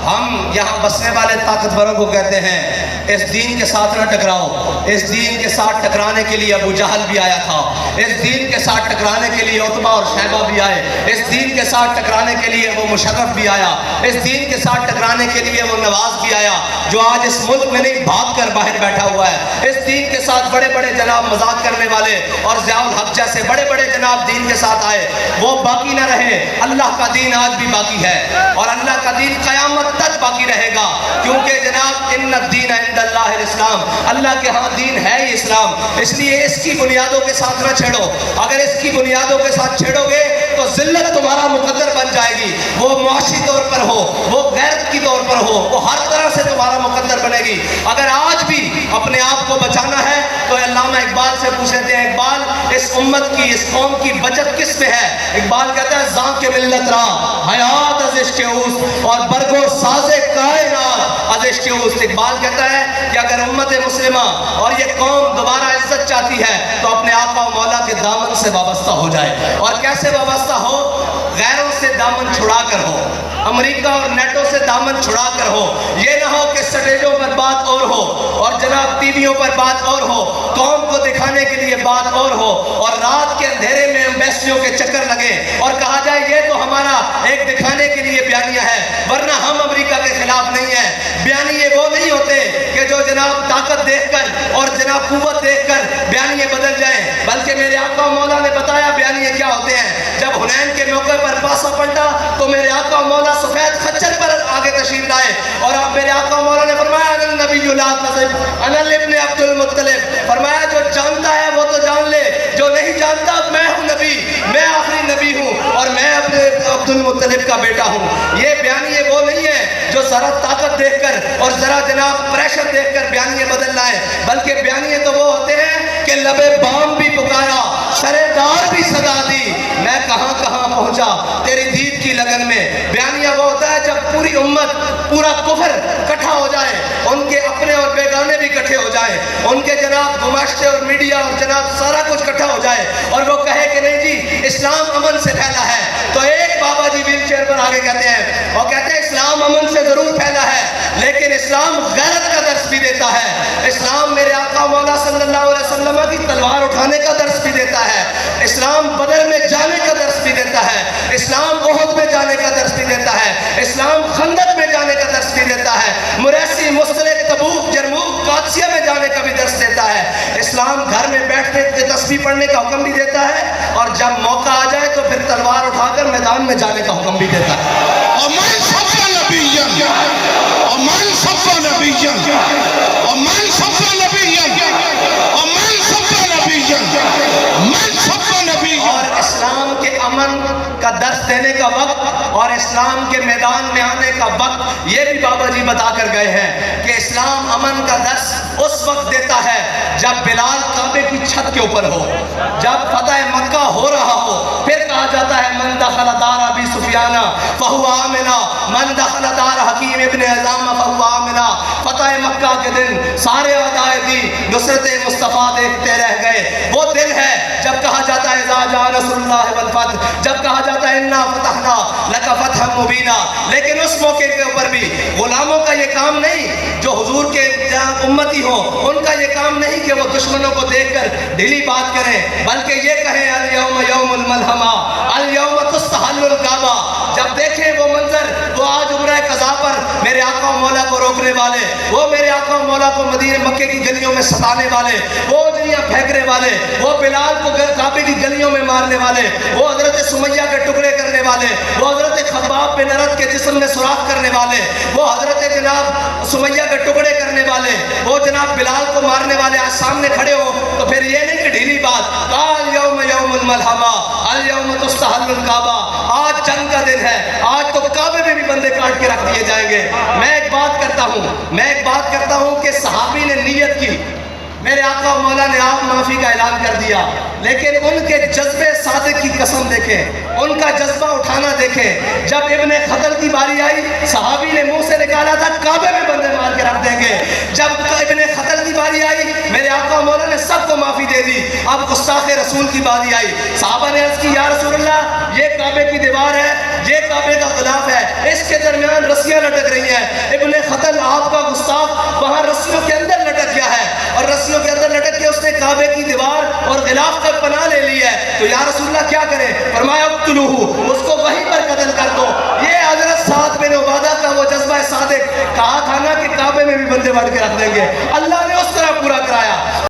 ہم یہاں بسنے والے طاقتوروں کو کہتے ہیں اس دین کے ساتھ نہ ٹکراؤ۔ اس دین کے ساتھ ٹکرانے کے لیے ابو جہل بھی آیا تھا، اس دین کے ساتھ ٹکرانے کے لیے عتبہ اور شیبہ بھی آئے، اس دین کے ساتھ ٹکرانے کے لیے وہ مشرف بھی آیا، اس دین کے ساتھ ٹکرانے کے لیے وہ نواز بھی آیا جو آج اس ملک میں نہیں بھاگ کر باہر بیٹھا ہوا ہے۔ اس دین کے ساتھ بڑے بڑے جناب مذاق کرنے والے اور ضیاء الحق جیسے بڑے بڑے جناب دین کے ساتھ آئے، وہ باقی نہ رہے۔ اللہ کا دین آج بھی باقی ہے اور اللہ کا دین قیامت تک باقی رہے گا، کیونکہ جناب ان الدین عند اللہ الاسلام، اللہ کے ہاں دین ہے ہی اسلام۔ اس لیے اس کی بنیادوں کے ساتھ نہ چھیڑو، اگر اس کی بنیادوں کے ساتھ چھیڑو گے تو ذلت تمہارا مقدر بن جائے گی، وہ معاشی طور پر ہو، وہ غیرت کی طور پر ہو، وہ ہر طرح سے تمہارا مقدر بنے گی۔ اگر آج بھی اپنے آپ کو بچانا ہے تو علامہ اقبال سے پوچھتے ہیں، اقبال اس امت کی اس قوم کی بچت کس میں ہے؟ اقبال کہتا ہے ذاں کے ملت را حیات از عشق اوست اور برگو ساز کائنات از عشق اوست۔ اقبال کہتا ہے کہ اگر امت مسلمہ اور یہ قوم دوبارہ عزت چاہتی ہے تو اپنے آقا و مولا کے دامن سے وابستہ ہو جائے۔ اور کیسے وابستہ ہو؟ غیروں سے دامن چھڑا کر ہو، امریکہ اور نیٹو سے دامن چھڑا کر ہو۔ یہ نہ ہو کہ سٹیجوں پر بات اور ہو اور جناب ٹی ویوں پر بات اور ہو، قوم کو دکھانے کے لیے بات اور ہو، اور رات کے اندھیرے میں ایمبیسیوں کے چکر لگے اور کہا جائے یہ تو ہمارا ایک دکھانے کے لیے بیانیہ ہے، ورنہ ہم امریکہ کے خلاف نہیں ہیں۔ بیانیے وہ نہیں ہوتے کہ جو جناب طاقت دیکھ کر اور جناب قوت دیکھ کر بیانیے بدل جائیں، بلکہ میرے آقا و مولا نے بتایا بیانیے کیا ہوتے ہیں۔ جب حنین کے موقع پر پاسا پلٹا تو میرے آقا و مولا سفید خچر پر آگے تشریف لائے اور اب میرے آقا و مولا نے فرمایا انا النبی لا کذب انا ابن عبد المطلب، فرمایا جو جانتا ہے وہ تو جان لے، جو نہیں جانتا میں ہوں نبی، میں آخری نبی ہوں اور میں اپنے عبد المطلب کا بیٹا ہوں۔ یہ بیانیے وہ نہیں ہے جو ذرا طاقت دیکھ کر اور ذرا جناب پریشر دیکھ کر بیانیے بدل لائے، بلکہ بیانیے تو وہ ہوتے ہیں کہ لبے بام بھی پکارا، سرے دار بھی صدا دی، میں کہاں کہاں پہنچا تیری دید کی لگن میں۔ بیانیہ وہ ہوتا ہے جب پوری امت پورا کفر کٹھا ہو جائے، ان کے اپنے اور بیگانے بھی کٹھے ہو جائیں، ان کے جناب گماشتے اور میڈیا اور جناب سارا کچھ کٹھا ہو جائے اور وہ کہے کہ نہیں جی اسلام امن سے پھیلا ہے، تو ایک بابا جی ویل چیئر پر آگے کہتے ہیں اور کہتے ہیں اسلام امن سے ضرور پھیلا ہے لیکن اسلام غیرت کا درس بھی دیتا ہے، اسلام میرے آقا مولا صلی اللہ علیہ وسلم کی تلوار اٹھانے کا درس بھی دیتا ہے، اسلام بدر میں جانے کا درس بھی دیتا ہے، اسلام احد میں جانے کا درس بھی دیتا ہے، اسلام خندق میں جانے کا درس بھی دیتا ہے، مریسی مستلق تبوک جرموک قادسیہ میں جانے کا بھی درس دیتا ہے، اسلام گھر میں بیٹھنے کے تسبیح پڑھنے کا حکم بھی دیتا ہے اور جب موقع آ جائے تو پھر تلوار اٹھا کر میدان میں جانے کا حکم بھی دیتا ہے۔ ومن صف نبیا ومن صف نبیا ومن صف نبیا ومن صف نبیا من صف نبیا۔ اور اسلام کے امن کا درس دینے کا وقت اور اسلام کے میدان میں آنے کا وقت یہ بھی بابا جی بتا کر گئے ہیں کہ اسلام امن کا درس اس وقت دیتا ہے جب بلال کعبے کی چھت کے اوپر ہو، جب فتح مکہ ہو رہا ہو، پھر کہا جاتا ہے من دخل دار ابی سفیان فہو آمنا من دخل دار حکیم ابن حزام فہو آمنا۔ فتح مکہ کے دن سارے اعدائے دین نصرت مصطفیٰ دیکھتے رہ گئے، وہ دن ہے جب کہا جاتا ہے اذا جاء نصر اللہ والفتح، جب کہا جاتا ہے انا فتحنا لک فتحا مبینا۔ لیکن اس موقع کے اوپر بھی غلاموں کا یہ کام نہیں جو حضور کے امتی ہوں، ان کا یہ کام نہیں کہ وہ دشمنوں کو دیکھ کر ڈھیلی بات کریں، بلکہ یہ کہیں الیوم یوم الملحمہ الیوم تستحل الکعبہ۔ جب دیکھیں وہ منظر، وہ آج عمرہ قضا پر میرے آقا و مولا کو روکنے والے، وہ میرے آقا و مولا کو مدینہ مکے کی گلیوں میں ستانے والے، وہ اجڑیاں پھینکنے والے، وہ بلال کو کعبے کی گلیوں میں مارنے والے، وہ حضرت سمیہ کے ٹکڑے کرنے والے، وہ حضرت خباب بن ارد کے جسم میں سوراخ کرنے والے، وہ حضرت جناب سمیہ کے ٹکڑے کرنے والے، وہ جناب بلال کو مارنے والے آج سامنے کھڑے ہو تو پھر یہ نہیں کہ ڈھیلی بات، قال یوم یوم الملحمہ الیوم تستحل الکعبہ، آج جنگ کا دن ہے، آج تو کعبے میں بھی بندے کاٹ کے رکھ دیے جائیں گے۔ میں ایک بات کرتا ہوں کہ صحابی نے نیت کی، میرے آقا و مولا نے آپ معافی کا اعلان کر دیا، لیکن ان کے جذبے صادق کی قسم دیکھیں، ان کا جذبہ اٹھانا دیکھیں۔ جب ابن خطل کی باری آئی، صحابی نے منہ سے نکالا تھا کعبے میں بندے مار کے رکھ دیں گے۔ جب ابن خطل کی باری آئی، میرے آقا و مولا نے سب کو معافی دے دی۔ اب گستاخ رسول کی باری آئی، صحابہ نے عرض کی یا رسول اللہ یہ کعبے کی دیوار ہے، یہ کعبے کا غلاف ہے، اس کے درمیان رسیاں لٹک رہی ہیں، قتل آپ کا گستاخ وہاں رسیوں کے اندر لٹک گیا ہے، اور رسیوں کے اندر لٹک کے اس نے کعبے کی دیوار اور غلاف تک پناہ لے لی ہے، تو یا رسول اللہ کیا کرے؟ فرمایا اقتلوہ، اس کو وہیں پر قتل کر دو۔ یہ حضرت سعد بن عبادہ کا وہ جذبہ صادق، کہا تھا نا کہ کعبے میں بھی بندے بڑھ کے رکھ دیں گے، اللہ نے اس طرح پورا کرایا۔